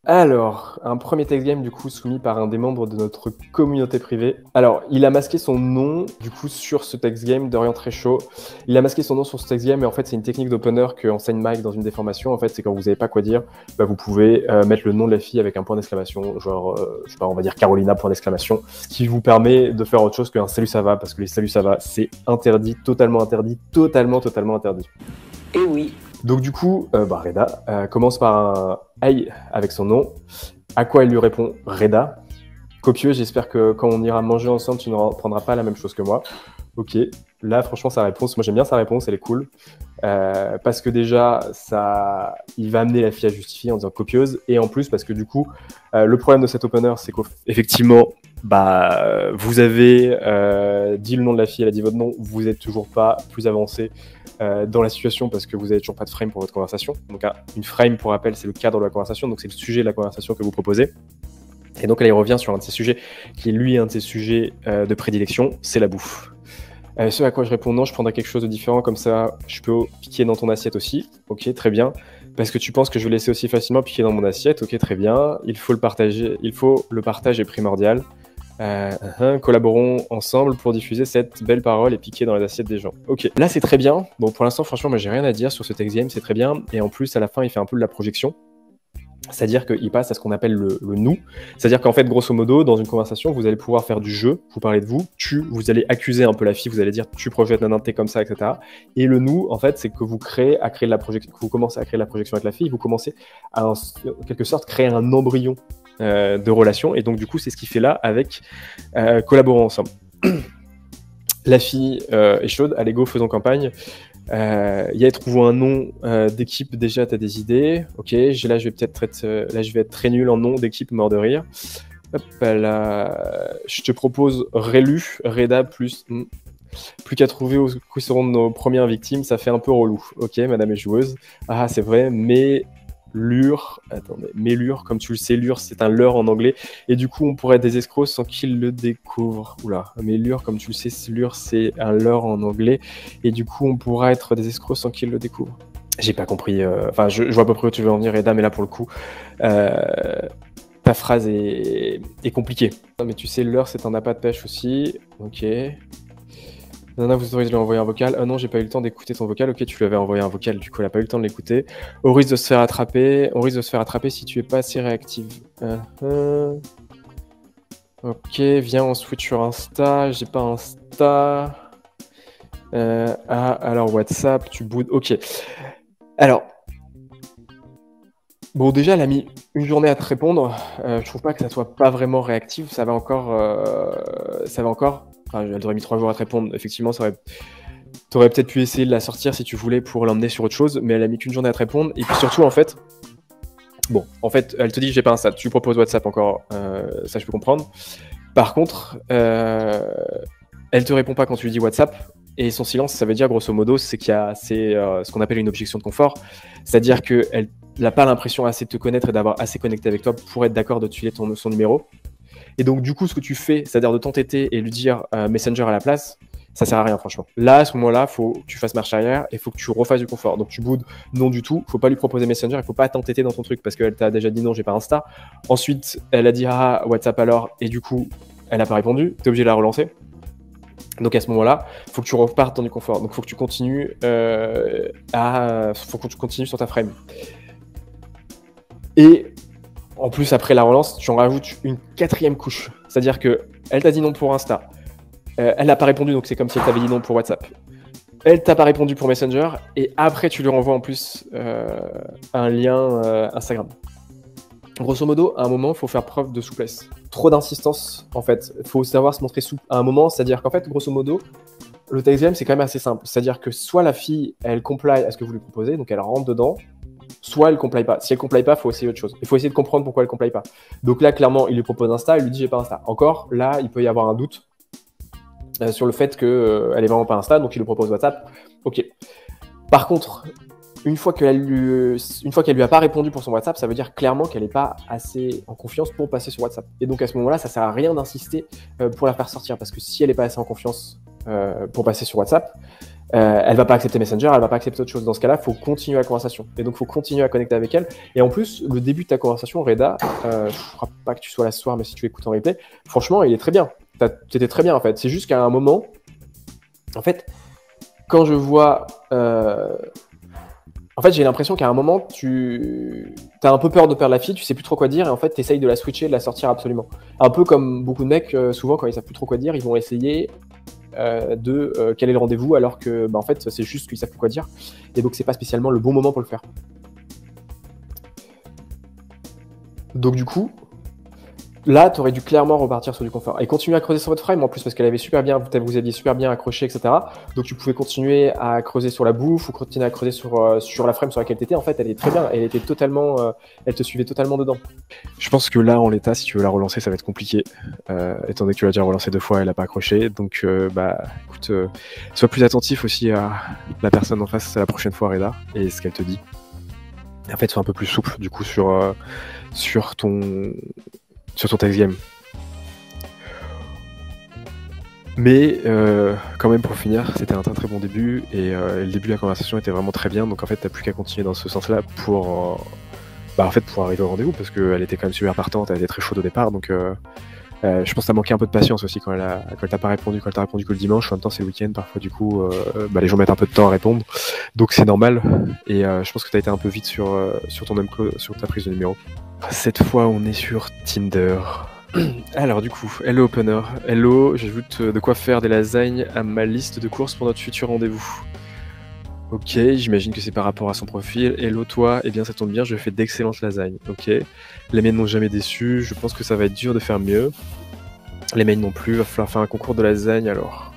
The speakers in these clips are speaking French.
Alors, un premier text game du coup soumis par un des membres de notre communauté privée. Alors, il a masqué son nom du coup sur ce text game d'Orient très chaud. Il a masqué son nom sur ce text game et en fait c'est une technique d'opener que enseigne Mike dans une des formations. En fait, c'est quand vous savez pas quoi dire, vous pouvez mettre le nom de la fille avec un point d'exclamation, genre je sais pas, on va dire Carolina point d'exclamation, ce qui vous permet de faire autre chose qu'un salut ça va, parce que les salut ça va c'est interdit, totalement interdit, totalement interdit. Et oui. Donc du coup, Reda commence par un hey avec son nom, à quoi il lui répond Reda. Copieux, j'espère que quand on ira manger ensemble, tu ne prendras pas la même chose que moi. Ok, là franchement sa réponse, moi j'aime bien sa réponse, elle est cool. Parce que déjà, il va amener la fille à justifier en disant copieuse, et en plus parce que du coup, le problème de cet opener, c'est qu'effectivement, vous avez dit le nom de la fille, elle a dit votre nom, vous n'êtes toujours pas plus avancé dans la situation parce que vous n'avez toujours pas de frame pour votre conversation. Donc une frame, pour rappel, c'est le cadre de la conversation, donc c'est le sujet de la conversation que vous proposez. Et donc là, il revient sur un de ses sujets, qui est lui un de ses sujets de prédilection, c'est la bouffe. Ce à quoi je réponds non, je prendrai quelque chose de différent, comme ça je peux piquer dans ton assiette aussi. Ok, très bien. Parce que tu penses que je vais laisser aussi facilement piquer dans mon assiette. Ok, très bien. Il faut le partager. Le partage est primordial. Collaborons ensemble pour diffuser cette belle parole et piquer dans les assiettes des gens. Ok, là c'est très bien. Bon, pour l'instant, franchement, moi j'ai rien à dire sur ce text game, c'est très bien. Et en plus, à la fin, il fait un peu de la projection. C'est-à-dire qu'il passe à ce qu'on appelle le nous. C'est-à-dire qu'en fait, grosso modo, dans une conversation, vous allez pouvoir faire du jeu, vous parlez de vous, vous allez accuser un peu la fille, vous allez dire tu projettes t'es comme ça, etc. Et le nous, en fait, c'est que vous commencez à créer de la projection avec la fille, vous commencez à, en quelque sorte, créer un embryon de relation. Et donc, du coup, c'est ce qu'il fait là avec collaborons ensemble. La fille est chaude, allez go, faisons campagne. Trouvons un nom d'équipe, déjà t'as des idées. Ok, là je vais être très nul en nom d'équipe, mort de rire. Hop là, je te propose Rélu, Reda plus qu'à trouver où seront nos premières victimes, ça fait un peu relou. Ok, madame est joueuse. Ah c'est vrai, mais lure, comme tu le sais, lure c'est un leurre en anglais, et du coup on pourrait être des escrocs sans qu'ils le découvrent. Oula, mais lure, comme tu le sais, lure c'est un leurre en anglais, et du coup on pourra être des escrocs sans qu'ils le découvrent. J'ai pas compris, je vois à peu près où tu veux en venir, Eda, mais là pour le coup, ta phrase est compliquée. Non mais tu sais, leurre c'est un appât de pêche aussi, ok. Nana vous autorise de lui envoyer un vocal. Ah non, j'ai pas eu le temps d'écouter ton vocal. Ok, tu lui avais envoyé un vocal, du coup, elle a pas eu le temps de l'écouter. On risque de se faire attraper. Si tu es pas assez réactive. Ok, viens, on switch sur Insta. J'ai pas Insta. Alors WhatsApp, tu boudes. Ok. Alors. Bon, déjà, elle a mis une journée à te répondre. Je trouve pas que ça soit pas vraiment réactif. Ça va encore. Enfin, elle aurait mis 3 jours à te répondre. Effectivement, t'aurais peut-être pu essayer de la sortir si tu voulais pour l'emmener sur autre chose, mais elle a mis qu'une journée à te répondre. Et puis surtout, en fait, elle te dit j'ai pas Insta. Tu proposes WhatsApp encore, ça je peux comprendre. Par contre, elle te répond pas quand tu lui dis WhatsApp. Et son silence, ça veut dire grosso modo, c'est ce qu'on appelle une objection de confort. C'est-à-dire qu'elle n'a pas l'impression assez de te connaître et d'avoir assez connecté avec toi pour être d'accord de te filer son numéro. Et donc, du coup, ce que tu fais, c'est-à-dire de t'entêter et lui dire Messenger à la place, ça sert à rien, franchement. Là, à ce moment-là, faut que tu fasses marche arrière et faut que tu refasses du confort. Donc, tu boudes non du tout. Faut pas lui proposer Messenger. Il faut pas t'entêter dans ton truc parce qu'elle t'a déjà dit non, j'ai pas Insta. Ensuite, elle a dit WhatsApp alors. Et du coup, elle a pas répondu. T'es obligé de la relancer. Donc, à ce moment-là, faut que tu repartes dans du confort. Donc, faut que tu continues sur ta frame. Et en plus, après la relance, tu en rajoutes une 4e couche. C'est-à-dire qu'elle t'a dit non pour Insta. Elle n'a pas répondu, donc c'est comme si elle t'avait dit non pour WhatsApp. Elle t'a pas répondu pour Messenger. Et après, tu lui renvoies en plus un lien Instagram. Grosso modo, à un moment, il faut faire preuve de souplesse. Trop d'insistance, en fait. Il faut savoir se montrer souple à un moment. C'est-à-dire qu'en fait, grosso modo, le text game, c'est quand même assez simple. C'est-à-dire que soit la fille, elle comply à ce que vous lui proposez, donc elle rentre dedans, soit elle comply pas. Si elle comply pas, il faut essayer autre chose. Il faut essayer de comprendre pourquoi elle comply pas. Donc là, clairement, il lui propose Insta, il lui dit j'ai pas Insta. Encore, là, il peut y avoir un doute sur le fait qu'elle est vraiment pas Insta, donc il lui propose WhatsApp. Ok. Par contre, une fois qu'elle lui a pas répondu pour son WhatsApp, ça veut dire clairement qu'elle est pas assez en confiance pour passer sur WhatsApp. Et donc à ce moment-là, ça sert à rien d'insister pour la faire sortir, parce que si elle est pas assez en confiance pour passer sur WhatsApp, elle va pas accepter Messenger, elle va pas accepter autre chose. Dans ce cas-là, il faut continuer la conversation. Et donc, il faut continuer à connecter avec elle. Et en plus, le début de ta conversation, Reda, je crois pas que tu sois là ce soir, mais si tu écoutes en replay, franchement, il est très bien. T'étais très bien, en fait. C'est juste qu'à un moment, en fait, quand je vois... En fait, j'ai l'impression qu'à un moment, tu as un peu peur de perdre la fille, tu sais plus trop quoi dire, et en fait, tu essayes de la switcher, de la sortir absolument. Un peu comme beaucoup de mecs, souvent, quand ils savent plus trop quoi dire, ils vont essayer quel est le rendez-vous, alors que, en fait, c'est juste qu'ils savent plus quoi dire. Et donc, c'est pas spécialement le bon moment pour le faire. Donc, du coup, là, tu aurais dû clairement repartir sur du confort. Et continuer à creuser sur votre frame en plus, parce qu'elle avait super bien, vous aviez super bien accroché, etc. Donc tu pouvais continuer à creuser sur la bouffe ou continuer à creuser sur la frame sur laquelle tu étais. En fait, elle est très bien. Elle était totalement, elle te suivait totalement dedans. Je pense que là, en l'état, si tu veux la relancer, ça va être compliqué. Étant donné que tu l'as déjà relancé 2 fois, elle n'a pas accroché. Donc, écoute, sois plus attentif aussi à la personne en face la prochaine fois, Reda, et ce qu'elle te dit. Et en fait, sois un peu plus souple, du coup, sur ton text game. Mais quand même, pour finir, c'était un très très bon début, et le début de la conversation était vraiment très bien, donc en fait t'as plus qu'à continuer dans ce sens là pour arriver au rendez-vous, parce qu'elle était quand même super partante, elle était très chaude au départ, donc je pense que t'as manqué un peu de patience aussi quand elle t'a pas répondu, quand elle t'a répondu que le dimanche. En même temps c'est le week-end, parfois du coup les gens mettent un peu de temps à répondre, donc c'est normal, et je pense que t'as été un peu vite sur ta prise de numéro. Cette fois on est sur Tinder. Alors du coup, hello opener, hello, j'ajoute de quoi faire des lasagnes à ma liste de courses pour notre futur rendez-vous. Ok, j'imagine que c'est par rapport à son profil. Hello toi, eh bien ça tombe bien, je fais d'excellentes lasagnes. Ok, les miennes n'ont jamais déçu, je pense que ça va être dur de faire mieux. Les miennes non plus, va falloir faire un concours de lasagne alors.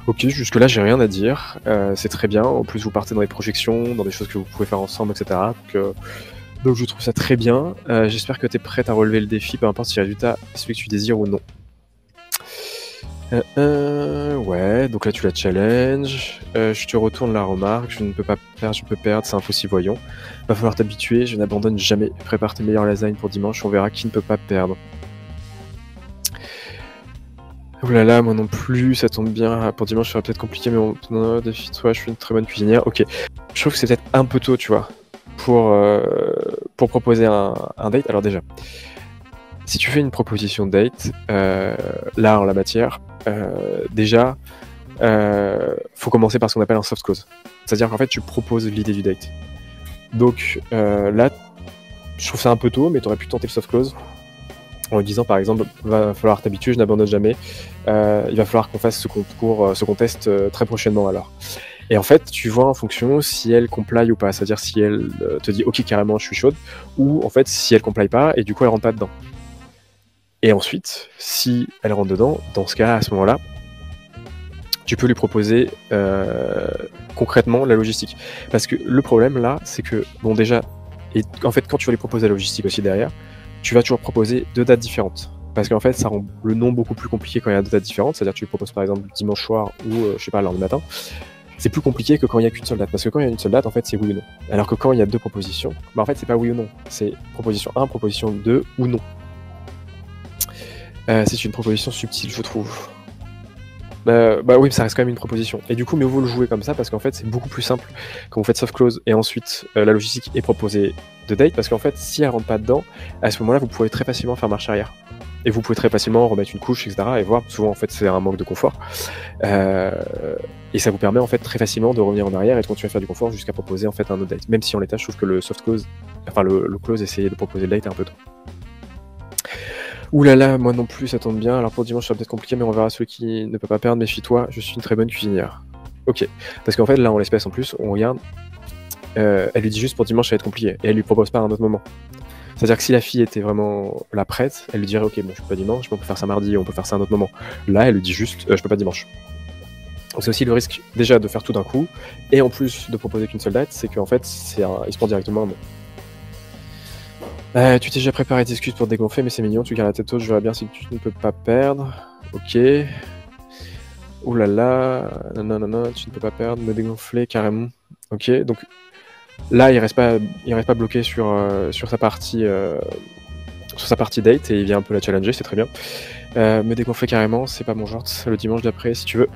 Ok, jusque là j'ai rien à dire, c'est très bien, en plus vous partez dans les projections, dans des choses que vous pouvez faire ensemble, etc. Donc je trouve ça très bien. J'espère que tu es prête à relever le défi, peu importe si le résultat est celui que tu désires ou non. Ouais, donc là tu la challenge. Je te retourne la remarque. Je ne peux pas perdre, je peux perdre, c'est impossible, voyons. Va falloir t'habituer, je n'abandonne jamais. Prépare tes meilleures lasagnes pour dimanche, on verra qui ne peut pas perdre. Oh là là, moi non plus, ça tombe bien. Pour dimanche, ça sera peut-être compliqué, mais non, défie-toi, je suis une très bonne cuisinière. Ok, je trouve que c'est peut-être un peu tôt, tu vois, pour proposer un date. Alors déjà, si tu fais une proposition de date, là en la matière, déjà, faut commencer par ce qu'on appelle un soft close. C'est-à-dire qu'en fait, tu proposes l'idée du date. Donc là, je trouve ça un peu tôt, mais tu aurais pu tenter le soft close en lui disant par exemple, va falloir t'habituer, je n'abandonne jamais, il va falloir qu'on fasse ce concours, ce contest très prochainement alors. Et en fait, tu vois en fonction si elle comply ou pas, c'est-à-dire si elle te dit ok carrément je suis chaude, ou en fait si elle comply pas et du coup elle rentre pas dedans. Et ensuite, si elle rentre dedans, dans ce cas, à ce moment-là, tu peux lui proposer concrètement la logistique. Parce que le problème là, c'est que, bon déjà, et en fait quand tu vas lui proposer la logistique aussi derrière, tu vas toujours proposer 2 dates différentes. Parce qu'en fait, ça rend le nom beaucoup plus compliqué quand il y a 2 dates différentes, c'est-à-dire que tu lui proposes par exemple dimanche soir ou, je sais pas, lundi matin. C'est plus compliqué que quand il n'y a qu'une seule date. Parce que quand il y a une seule date, en fait, c'est oui ou non. Alors que quand il y a 2 propositions, en fait, c'est pas oui ou non. C'est proposition 1, proposition 2 ou non. C'est une proposition subtile, je trouve. Oui, ça reste quand même une proposition. Et du coup, mieux vaut le jouer comme ça, parce qu'en fait, c'est beaucoup plus simple quand vous faites soft close et ensuite la logistique est proposée de date, parce qu'en fait, si elle rentre pas dedans, à ce moment-là, vous pouvez très facilement faire marche arrière. Et vous pouvez très facilement remettre une couche, etc. et voir, souvent, en fait, c'est un manque de confort. Et ça vous permet, en fait, très facilement de revenir en arrière et de continuer à faire du confort jusqu'à proposer, en fait, un autre date. Même si en l'état, je trouve que le soft close, enfin, le close, essayer de proposer le date est un peu tôt. Ouh là là, moi non plus, ça tombe bien. Alors pour dimanche, ça va peut-être compliqué, mais on verra ceux qui ne peuvent pas perdre. Méfie-toi, je suis une très bonne cuisinière. Ok, parce qu'en fait, là, en l'espèce, en plus, on regarde, elle lui dit juste pour dimanche, ça va être compliqué, et elle lui propose pas à un autre moment. C'est-à-dire que si la fille était vraiment là prête, elle lui dirait ok, bon, je peux pas dimanche, mais on peut faire ça mardi, on peut faire ça à un autre moment. Là, elle lui dit juste, je peux pas dimanche. Donc c'est aussi le risque déjà de faire tout d'un coup, et en plus de proposer qu'une seule date, c'est qu'en fait, il se prend directement un non. Tu t'es déjà préparé des excuses pour te dégonfler, mais c'est mignon, tu gardes la tête haute, je verrai bien si tu ne peux pas perdre. Ok. Ouh là là, non, tu ne peux pas perdre, me dégonfler carrément. Ok, donc là il reste pas bloqué sur sa partie date et il vient un peu la challenger, c'est très bien. Me dégonfler carrément, c'est pas mon genre, le dimanche d'après si tu veux.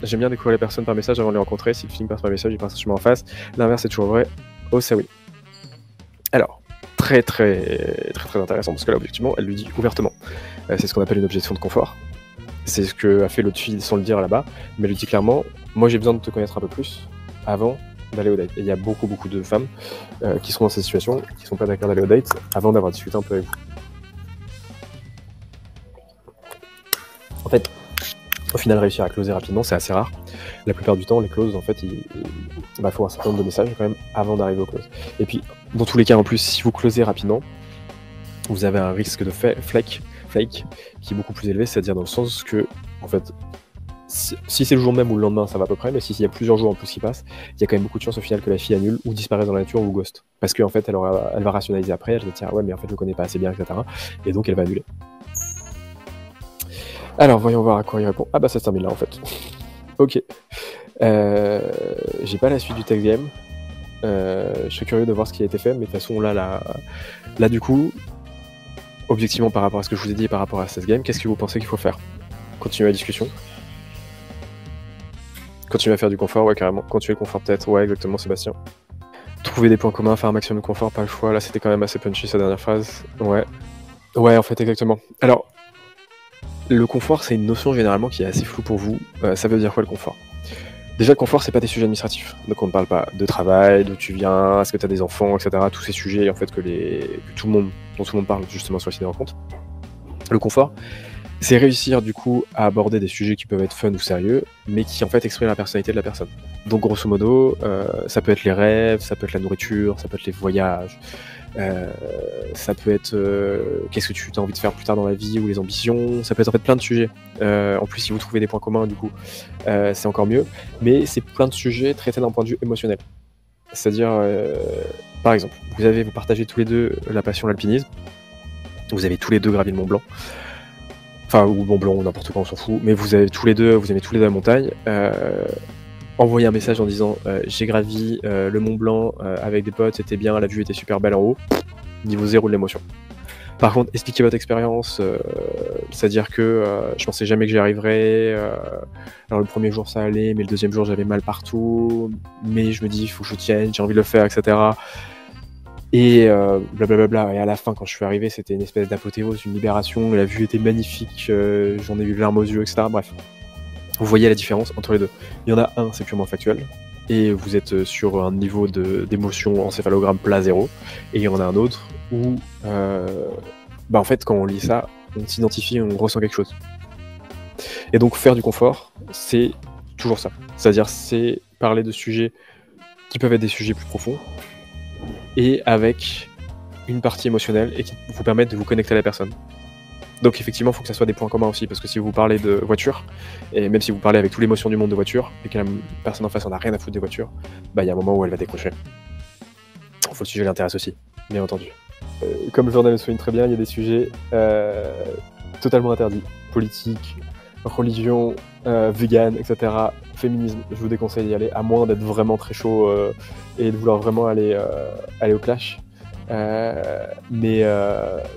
J'aime bien découvrir les personnes par message avant de les rencontrer. Si le feeling passe par message, il passe chemin en face. L'inverse est toujours vrai. Oh, ça oui. Alors, très intéressant, parce que là, objectivement, elle lui dit ouvertement. C'est ce qu'on appelle une objection de confort. C'est ce que a fait l'autre fille sans le dire là-bas. Mais elle lui dit clairement, moi j'ai besoin de te connaître un peu plus avant d'aller au date. Et il y a beaucoup de femmes qui sont dans cette situation, qui sont pas d'accord d'aller au date avant d'avoir discuté un peu avec vous. En fait, au final, réussir à closer rapidement, c'est assez rare. La plupart du temps, les closes, en fait, il faut un certain nombre de messages quand même avant d'arriver au close. Et puis, dans tous les cas, en plus, si vous closez rapidement, vous avez un risque de flake qui est beaucoup plus élevé, c'est-à-dire dans le sens que, en fait, si c'est le jour même ou le lendemain, ça va à peu près, mais s'il y a plusieurs jours en plus qui passent, il y a quand même beaucoup de chances au final que la fille annule ou disparaisse dans la nature ou ghost. Parce qu'en fait, elle va rationaliser après, elle va dire ouais, mais en fait, je le connais pas assez bien, etc. Et donc, elle va annuler. Alors, voyons voir à quoi il répond. Ah bah, ça se termine là, en fait. Ok. J'ai pas la suite du text game. Je suis curieux de voir ce qui a été fait, mais de toute façon, là du coup, objectivement par rapport à ce que je vous ai dit et par rapport à ce game, qu'est-ce que vous pensez qu'il faut faire? Continuer la discussion? Continuer à faire du confort, ouais, carrément. Continuer le confort, peut-être, ouais, exactement, Sébastien. Trouver des points communs, faire un maximum de confort, pas le choix. Là, c'était quand même assez punchy, sa dernière phrase. Ouais. Ouais, en fait, exactement. Alors, le confort, c'est une notion généralement qui est assez floue pour vous. Ça veut dire quoi le confort? Déjà, le confort, c'est pas des sujets administratifs. Donc, on ne parle pas de travail, d'où tu viens, est-ce que tu as des enfants, etc. Tous ces sujets, en fait, dont tout le monde parle justement sur la site des rencontres. Le confort, c'est réussir, du coup, à aborder des sujets qui peuvent être fun ou sérieux, mais qui, en fait, expriment la personnalité de la personne. Donc, grosso modo, ça peut être les rêves, ça peut être la nourriture, ça peut être les voyages, ça peut être qu'est-ce que tu as envie de faire plus tard dans la vie ou les ambitions, ça peut être en fait plein de sujets. En plus, si vous trouvez des points communs, du coup, c'est encore mieux. Mais c'est plein de sujets traités d'un point de vue émotionnel. C'est-à-dire, par exemple, vous partagez tous les deux la passion de l'alpinisme, vous avez tous les deux gravi le Mont Blanc, enfin, ou Mont Blanc, ou n'importe quoi, on s'en fout, mais vous aimez tous les deux la montagne. Envoyer un message en disant j'ai gravi le Mont Blanc avec des potes, c'était bien, la vue était super belle en haut, niveau 0 de l'émotion. Par contre, expliquez votre expérience, c'est-à-dire que je pensais jamais que j'y arriverais, alors le premier jour ça allait, mais le deuxième jour j'avais mal partout, mais je me dis il faut que je tienne, j'ai envie de le faire, etc. Et blablabla, et à la fin quand je suis arrivé c'était une espèce d'apothéose, une libération, la vue était magnifique, j'en ai eu larmes aux yeux, etc. Bref. Vous voyez la différence entre les deux. Il y en a un, c'est purement factuel, et vous êtes sur un niveau d'émotion encéphalogramme plat 0, et il y en a un autre où, en fait, quand on lit ça, on s'identifie, on ressent quelque chose. Et donc, faire du confort, c'est toujours ça. C'est-à-dire, c'est parler de sujets qui peuvent être des sujets plus profonds, et avec une partie émotionnelle, et qui vous permettent de vous connecter à la personne. Donc effectivement, il faut que ça soit des points communs aussi, parce que si vous parlez de voiture, et même si vous parlez avec toute l'émotion du monde de voiture, et que la personne en face en a rien à foutre des voitures, il y a un moment où elle va décrocher. Il faut que le sujet l'intéresse aussi, bien entendu. Comme Jordan le souligne très bien, il y a des sujets totalement interdits. Politique, religion, vegan, etc. Féminisme, je vous déconseille d'y aller, à moins d'être vraiment très chaud et de vouloir vraiment aller au clash. Mais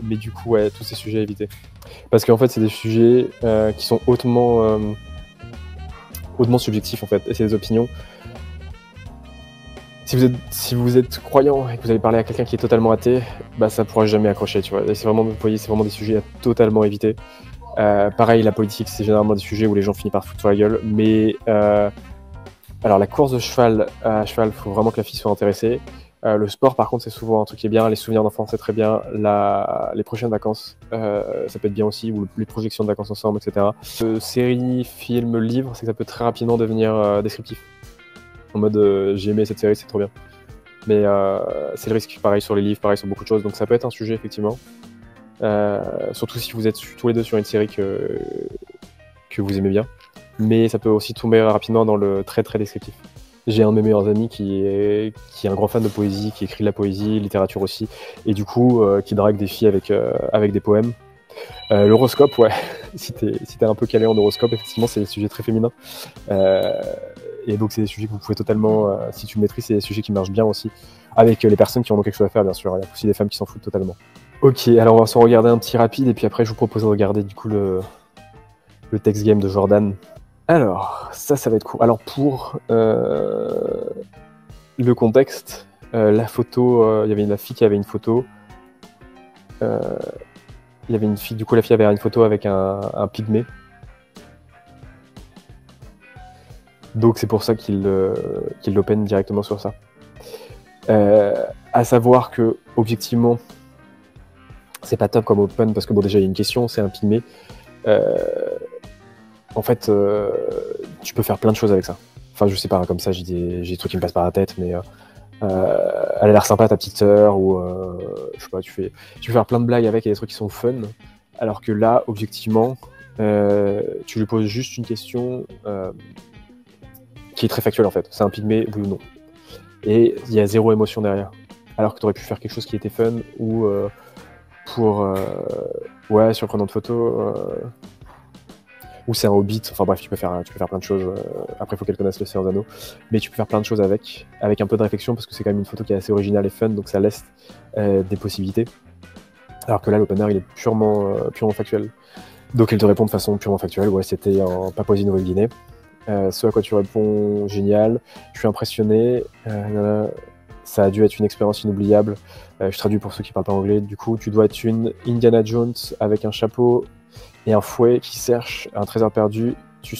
du coup, ouais, tous ces sujets à éviter. Parce qu'en fait, c'est des sujets qui sont hautement subjectifs, en fait, et c'est des opinions. Si vous êtes croyant et que vous allez parler à quelqu'un qui est totalement athée, ça pourra jamais accrocher, tu vois. Et c'est vraiment des sujets à totalement éviter. Pareil, la politique, c'est généralement des sujets où les gens finissent par foutre sur la gueule. Mais alors, la course de cheval, faut vraiment que la fille soit intéressée. Le sport, par contre, c'est souvent un truc qui est bien. Les souvenirs d'enfance, c'est très bien. Les prochaines vacances, ça peut être bien aussi. Ou les projections de vacances ensemble, etc. Séries, films, livres, c'est que ça peut très rapidement devenir descriptif. En mode j'ai aimé cette série, c'est trop bien. Mais c'est le risque, pareil sur les livres, pareil sur beaucoup de choses. Donc ça peut être un sujet, effectivement. Surtout si vous êtes tous les deux sur une série que vous aimez bien. Mais ça peut aussi tomber rapidement dans le très très descriptif. J'ai un de mes meilleurs amis qui est un grand fan de poésie, qui écrit de la poésie, littérature aussi, et du coup qui drague des filles avec des poèmes. L'horoscope, ouais, si t'es un peu calé en horoscope, effectivement c'est des sujets très féminins. Et donc c'est des sujets que vous pouvez totalement, si tu le maîtrises, c'est des sujets qui marchent bien aussi, avec les personnes qui en ont quelque chose à faire, bien sûr. Il y a aussi des femmes qui s'en foutent totalement. Ok, alors on va s'en regarder un petit rapide, et puis après je vous propose de regarder du coup le text game de Jordan. Alors, ça va être cool. Alors, pour le contexte, la photo, il y avait la fille qui avait une photo. Il y avait une fille, du coup, la fille avait une photo avec un pygmée. Donc, c'est pour ça qu'il l'open directement sur ça. À savoir que, objectivement, c'est pas top comme open parce que, bon, déjà, il y a une question, c'est un pygmée. En fait, tu peux faire plein de choses avec ça. Enfin, je sais pas, comme ça, j'ai des trucs qui me passent par la tête, mais elle a l'air sympa, ta petite sœur, ou je sais pas, tu peux faire plein de blagues avec et des trucs qui sont fun. Alors que là, objectivement, tu lui poses juste une question qui est très factuelle en fait. C'est un pygmée, oui ou non. Et il y a zéro émotion derrière. Alors que tu aurais pu faire quelque chose qui était fun ou ouais, surprenante photo. Ou c'est un hobbit, enfin bref, tu peux faire plein de choses. Après, il faut qu'elle connaisse le Seigneur des Anneaux. Mais tu peux faire plein de choses avec un peu de réflexion, parce que c'est quand même une photo qui est assez originale et fun, donc ça laisse des possibilités. Alors que là, l'opener, il est purement factuel. Donc elle te répond de façon purement factuelle, ouais, c'était en Papouasie-Nouvelle-Guinée. Ce à quoi tu réponds, génial, je suis impressionné, ça a dû être une expérience inoubliable. Je traduis pour ceux qui parlent pas anglais, du coup, tu dois être une Indiana Jones avec un chapeau et un fouet qui cherche un trésor perdu. Tu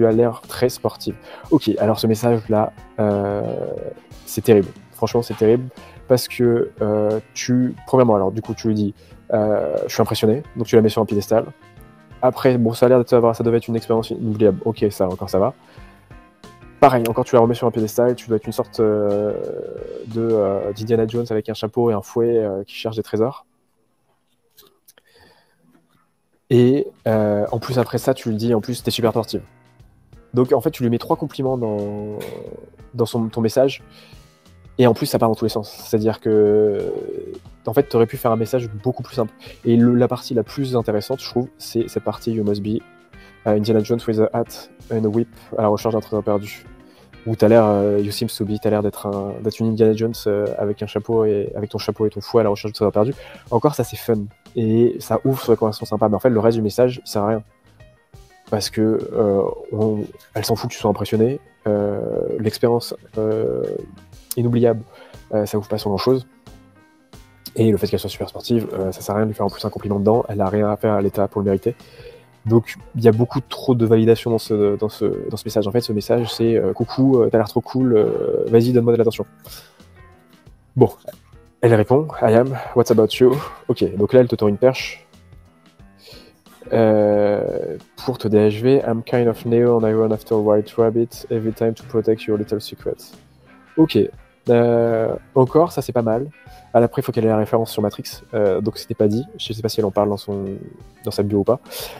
as l'air très sportif. Ok, alors ce message-là, c'est terrible. Franchement, c'est terrible parce que premièrement, alors du coup, tu lui dis, je suis impressionné, donc tu la mets sur un piédestal. Après, bon, ça devait être une expérience inoubliable. Ok, ça encore ça va. Pareil, encore tu la remets sur un piédestal, tu dois être une sorte d'Indiana Jones avec un chapeau et un fouet qui cherche des trésors. Et en plus, après ça, tu lui dis, en plus, t'es super sportive. Donc, en fait, tu lui mets 3 compliments dans ton message. Et en plus, ça part dans tous les sens. C'est-à-dire que, en fait, t'aurais pu faire un message beaucoup plus simple. Et la partie la plus intéressante, je trouve, c'est cette partie You must be Indiana Jones with a hat and a whip à la recherche d'un trésor perdu. Où t'as l'air, you seems to be, t'as l'air d'être une Indiana Jones avec un chapeau et avec ton chapeau et ton fouet à la recherche du trésor perdu. Encore, ça c'est fun et ça ouvre sur la conversation sympa. Mais en fait, le reste du message, il sert à rien parce que elle s'en fout que tu sois impressionné. L'expérience inoubliable, ça ouvre pas sur grand chose. Et le fait qu'elle soit super sportive, ça sert à rien de lui faire en plus un compliment dedans. Elle a rien à faire à l'état pour le mériter. Donc il y a beaucoup trop de validation dans ce message. En fait, ce message, c'est coucou, t'as l'air trop cool, vas-y, donne-moi de l'attention. Bon, elle répond, I am, what's about you? Ok, donc là, elle te tend une perche. Pour te DHV, I'm kind of Neo and I run after a white rabbit every time to protect your little secrets. Ok, encore, ça c'est pas mal. Après, il faut qu'elle ait la référence sur Matrix, donc c'était pas dit. Je sais pas si elle en parle dans sa bio ou pas.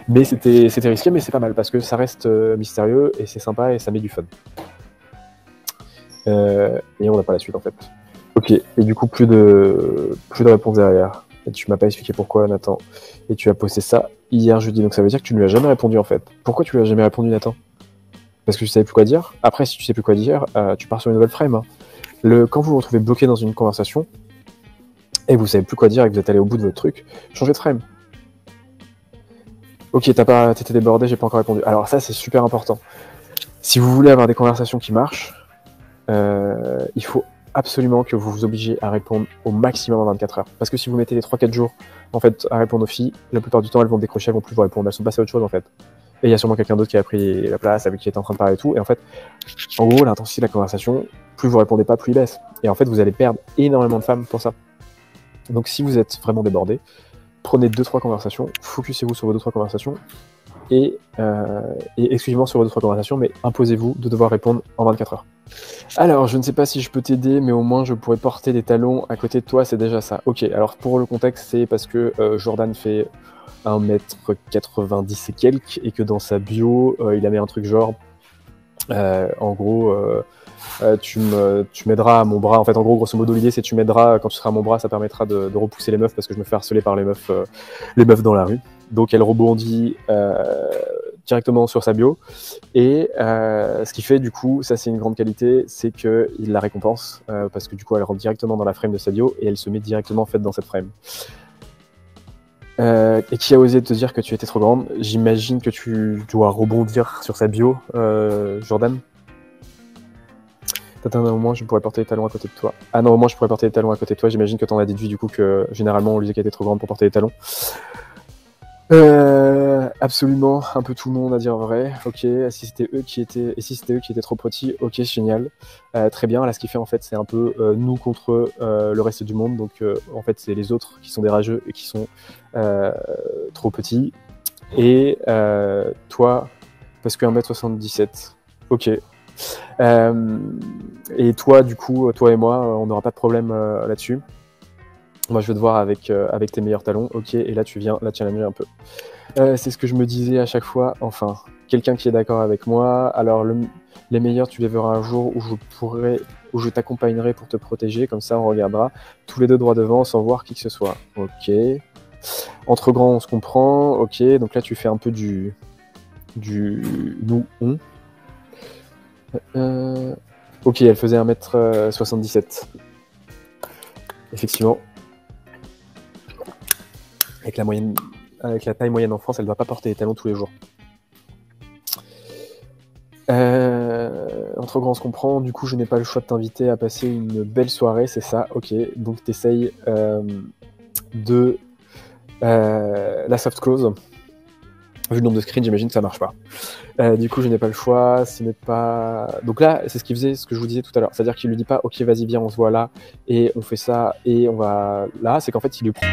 Mais c'était risqué, mais c'est pas mal parce que ça reste mystérieux et c'est sympa et ça met du fun. Et on n'a pas la suite en fait. Ok, et du coup, plus de réponse derrière. Et tu m'as pas expliqué pourquoi, Nathan. Et tu as posté ça hier jeudi, donc ça veut dire que tu ne lui as jamais répondu en fait. Pourquoi tu lui as jamais répondu, Nathan? Parce que tu savais plus quoi dire. Après, si tu sais plus quoi dire, tu pars sur une nouvelle frame. Hein. Quand vous vous retrouvez bloqué dans une conversation, et vous savez plus quoi dire et que vous êtes allé au bout de votre truc, changez de frame. Ok, t'étais débordé, j'ai pas encore répondu. Alors ça, c'est super important. Si vous voulez avoir des conversations qui marchent, il faut absolument que vous vous obligez à répondre au maximum en 24 heures. Parce que si vous mettez les 3-4 jours en fait, à répondre aux filles, la plupart du temps, elles vont décrocher, elles vont plus vous répondre. Elles sont passées à autre chose en fait. Et il y a sûrement quelqu'un d'autre qui a pris la place, avec qui est en train de parler et tout. Et en fait, en gros, l'intensité de la conversation, plus vous répondez pas, plus il baisse. Et en fait, vous allez perdre énormément de femmes pour ça. Donc si vous êtes vraiment débordé, prenez 2-3 conversations, focussez-vous sur vos 2-3 conversations et exclusivement sur vos 2-3 conversations, mais imposez-vous de devoir répondre en 24 heures. Alors, je ne sais pas si je peux t'aider, mais au moins je pourrais porter des talons à côté de toi, c'est déjà ça. Ok, alors pour le contexte, c'est parce que Jordan fait 1m90 et quelques, et que dans sa bio, il a mis un truc genre, en gros... tu m'aideras à mon bras. En fait, en gros, grosso modo, l'idée, c'est tu m'aideras quand tu seras à mon bras, ça permettra de repousser les meufs parce que je me fais harceler par les meufs dans la rue. Donc, elle rebondit directement sur sa bio. Et ce qui fait, du coup, ça, c'est une grande qualité, c'est qu'il la récompense parce que, du coup, elle rentre directement dans la frame de sa bio et elle se met directement, en fait, dans cette frame. Et qui a osé te dire que tu étais trop grande. J'imagine que tu dois rebondir sur sa bio, Jordan. T'attends un moment, je pourrais porter les talons à côté de toi. Ah non, au moins je pourrais porter les talons à côté de toi. J'imagine que t'en as déduit du coup que généralement on lui disait qu'elle était trop grande pour porter les talons. Absolument, un peu tout le monde à dire vrai. Ok, si c'était eux qui étaient, et si c'était eux qui étaient trop petits, ok, génial, très bien. Là, ce qui fait en fait, c'est un peu nous contre le reste du monde. Donc, en fait, c'est les autres qui sont des rageux et qui sont trop petits. Et toi, parce que 1m77, ok. Et toi, du coup, toi et moi, on n'aura pas de problème là-dessus. Moi, je veux te voir avec tes meilleurs talons, ok. Et là, tu viens la challenger un peu. C'est ce que je me disais à chaque fois. Enfin, quelqu'un qui est d'accord avec moi. Alors, les meilleurs, tu les verras un jour où je t'accompagnerai pour te protéger. Comme ça, on regardera tous les deux droit devant sans voir qui que ce soit. Ok. Entre grands, on se comprend. Ok. Donc là, tu fais un peu du nous, on. Ok, elle faisait 1m77. Effectivement. Avec la taille moyenne en France, elle ne doit pas porter les talons tous les jours. Entre grands, on se comprend. Du coup, je n'ai pas le choix de t'inviter à passer une belle soirée, c'est ça. Ok, donc tu essayes de la soft close. Vu le nombre de screens, j'imagine que ça marche pas. Du coup, je n'ai pas le choix. Ce n'est pas. Donc là, c'est ce qu'il faisait, ce que je vous disais tout à l'heure. C'est-à-dire qu'il lui dit pas, ok, vas-y, viens, on se voit là et on fait ça et on va là. C'est qu'en fait, il lui prend.